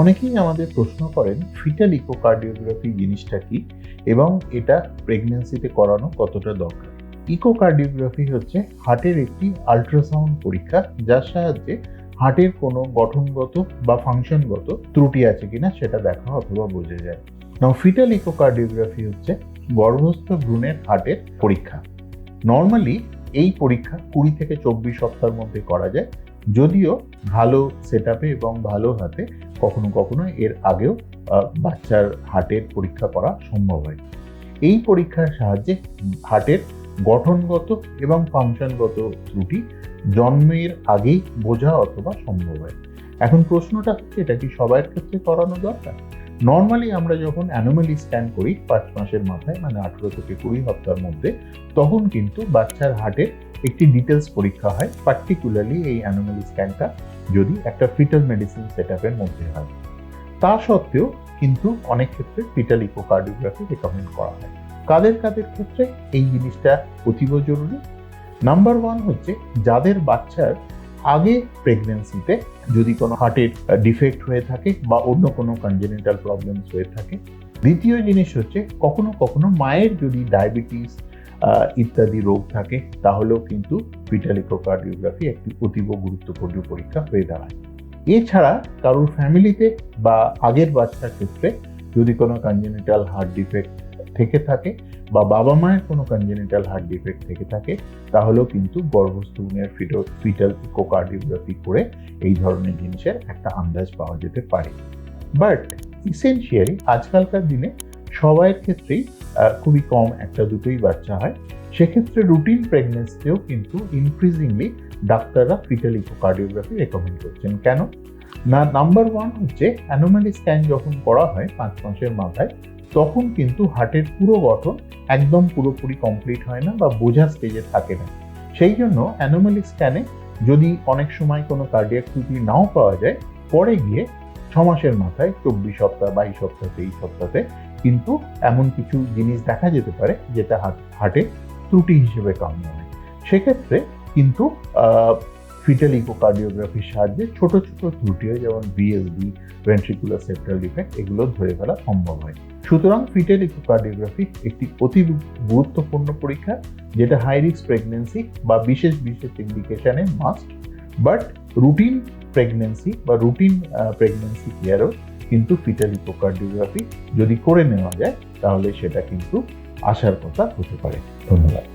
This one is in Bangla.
অনেকেই আমাদের প্রশ্ন করেন ফিটাল ইকোকার্ডিওগ্রাফি জিনিসটা কি এবং এটা প্রেগন্যান্সিতে করানো কতটা দরকার। ইকোকার্ডিওগ্রাফি হচ্ছে হার্টের একটি আল্ট্রাসাউন্ড পরীক্ষা, যার সাহায্যে হার্টের কোনো গঠনগত বা ফাংশনগত ত্রুটি আছে কিনা সেটা দেখা অথবা বোঝা যায়। ফিটাল ইকোকার্ডিওগ্রাফি হচ্ছে গর্ভস্থ ভ্রূণের হার্টের পরীক্ষা। নর্মালি এই পরীক্ষা 20 থেকে 24 সপ্তাহের মধ্যে করা যায়, যদিও ভালো সেটআপে এবং ভালো হাতে কখনো কখনো এর আগেও বাচ্চার হার্টের পরীক্ষা করা সম্ভব হয়। এই পরীক্ষার সাহায্যে হার্টের গঠনগত এবং ফাংশনগত ত্রুটি জন্মের আগেই বোঝা অথবা সম্ভব হয়। এখন প্রশ্নটা হচ্ছে, এটা কি সবার ক্ষেত্রে করানো দরকার? নর্মালি আমরা যখন অ্যানোমালি স্ক্যান করি 5 মাসের মাথায়, মানে 18 থেকে 20 সপ্তাহের মধ্যে, তখন কিন্তু বাচ্চার হার্টের একটি ডিটেলস পরীক্ষা হয়, পার্টিকুলারলি এই অ্যানোমালি স্ক্যানটা যদি একটা ফিটাল মেডিসিন সেটআপের মধ্যে হয়। তা সত্ত্বেও কিন্তু অনেক ক্ষেত্রে ফিটাল ইকোকার্ডিওগ্রাফি রেকমেন্ড করা হয়। কাদের কাদের ক্ষেত্রে এই জিনিসটা অতীব জরুরি? নাম্বার 1 হচ্ছে যাদের বাচ্চার আগে প্রেগন্যান্সিতে যদি কোনো হার্টের ডিফেক্ট হয়ে থাকে বা অন্য কোনো কনজেনিটাল প্রবলেমস হয়ে থাকে। দ্বিতীয় জিনিস হচ্ছে কখনো কখনো মায়ের যদি ডায়াবেটিস ইত্যাদি রোগ থাকে, তাহলেও কিন্তু ফিটাল ইকোকার্ডিওগ্রাফি একটি অতীব গুরুত্বপূর্ণ পরীক্ষা হয়ে দাঁড়ায়। এছাড়া কারোর ফ্যামিলিতে বা আগের বাচ্চার ক্ষেত্রে যদি কোনো কনজেনিটাল হার্ট ডিফেক্ট থেকে থাকে বা বাবা মায়ের কোনো কনজেনিটাল হার্ট ডিফেক্ট থেকে থাকে, তাহলেও কিন্তু গর্ভস্থ ভ্রূণের ফিটাল ইকোকার্ডিওগ্রাফি করে এই ধরনের জিনিসের একটা আন্দাজ পাওয়া যেতে পারে। বাট ইসেনশিয়ালি আজকালকার দিনে সবার ক্ষেত্রেই খুবই কম একটা দুটোই বাচ্চা হয়। সেক্ষেত্রে রুটিন প্রেগন্যান্সিতেও কিন্তু ইনক্রিজিংলি ডাক্তাররা ফিটাল ইকোকার্ডিওগ্রাফি রেকমেন্ড করছেন। কেন না? নাম্বার 1 হচ্ছে অ্যানোমালি স্ক্যান যখন করা হয় 5 মাসের মাথায়, তখন কিন্তু হার্টের পুরো গঠন একদম পুরোপুরি কমপ্লিট হয় না বা বোঝা স্টেজে থাকে না। সেই জন্য অ্যানোমালি স্ক্যানে যদি অনেক সময় কোনো কার্ডিয়াক ত্রুটি নাও পাওয়া যায়, পরে গিয়ে 6 মাসের মাথায় 24 সপ্তাহ, 22 সপ্তাহ, 23 সপ্তাহে কিন্তু এমন কিছু জিনিস দেখা যেতে পারে যেটা হার্টে ত্রুটি হিসেবে কাম্য হয়। সেক্ষেত্রে কিন্তু ফিটাল ইকোকার্ডিওগ্রাফির সাহায্যে ছোট ছোট ত্রুটিও যেমন ভিএসডি, ভেন্ট্রিকুলার সেপ্টাল ডিফেক্ট, এগুলো ধরে ফেলা সম্ভব হয়। সুতরাং ফিটাল ইকোকার্ডিওগ্রাফি একটি অতি গুরুত্বপূর্ণ পরীক্ষা, যেটা হাই রিস্ক প্রেগন্যান্সি বা বিশেষ বিশেষ ইন্ডিকেশনে মাস্ট। বাট রুটিন প্রেগন্যান্সি বা রুটিন প্রেগন্যান্সি কেয়ারও কিন্তু ফিটাল ইকোকার্ডিওগ্রাফি যদি করে নেওয়া যায়, তাহলে সেটা কিন্তু আশার কথা হতে পারে। ধন্যবাদ।